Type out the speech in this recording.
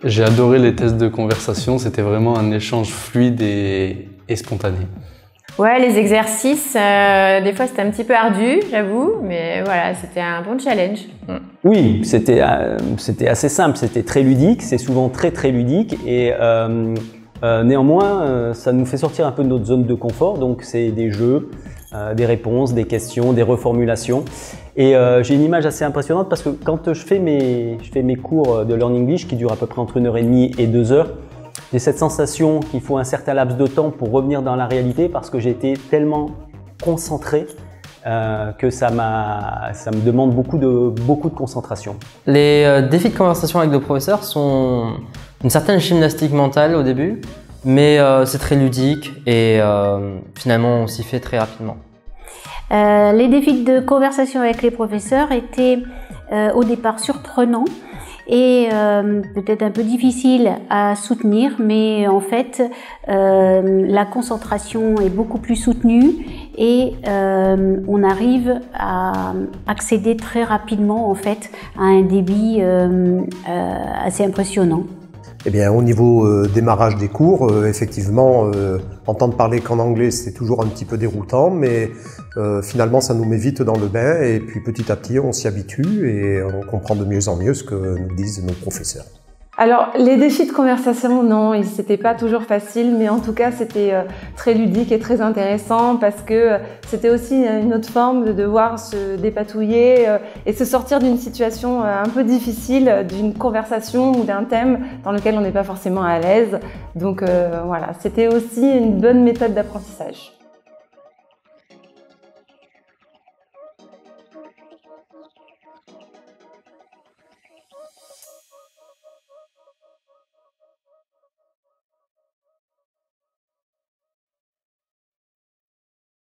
J'ai adoré les tests de conversation, c'était vraiment un échange fluide et spontané. Ouais, les exercices, des fois c'était un petit peu ardu, j'avoue, mais voilà, c'était un bon challenge. Oui, c'était assez simple, c'était très ludique, c'est souvent très ludique et néanmoins ça nous fait sortir un peu de notre zone de confort, donc c'est des jeux, des réponses, des questions, des reformulations. Et j'ai une image assez impressionnante parce que quand je fais mes cours de Learn English qui durent à peu près entre 1h30 et 2h, j'ai cette sensation qu'il faut un certain laps de temps pour revenir dans la réalité parce que j'ai été tellement concentré que ça me demande beaucoup de concentration. Les défis de conversation avec le professeur sont une certaine gymnastique mentale au début, mais c'est très ludique et finalement on s'y fait très rapidement. Les défis de conversation avec les professeurs étaient au départ surprenants et peut-être un peu difficile à soutenir, mais en fait la concentration est beaucoup plus soutenue et on arrive à accéder très rapidement en fait à un débit assez impressionnant. Eh bien, au niveau démarrage des cours, effectivement, entendre parler qu'en anglais, c'est toujours un petit peu déroutant, mais finalement, ça nous met vite dans le bain et puis petit à petit, on s'y habitue et on comprend de mieux en mieux ce que nous disent nos professeurs. Alors, les défis de conversation, non, c'était pas toujours facile, mais en tout cas, c'était très ludique et très intéressant parce que c'était aussi une autre forme de devoir se dépatouiller et se sortir d'une situation un peu difficile, d'une conversation ou d'un thème dans lequel on n'est pas forcément à l'aise. Donc voilà, c'était aussi une bonne méthode d'apprentissage.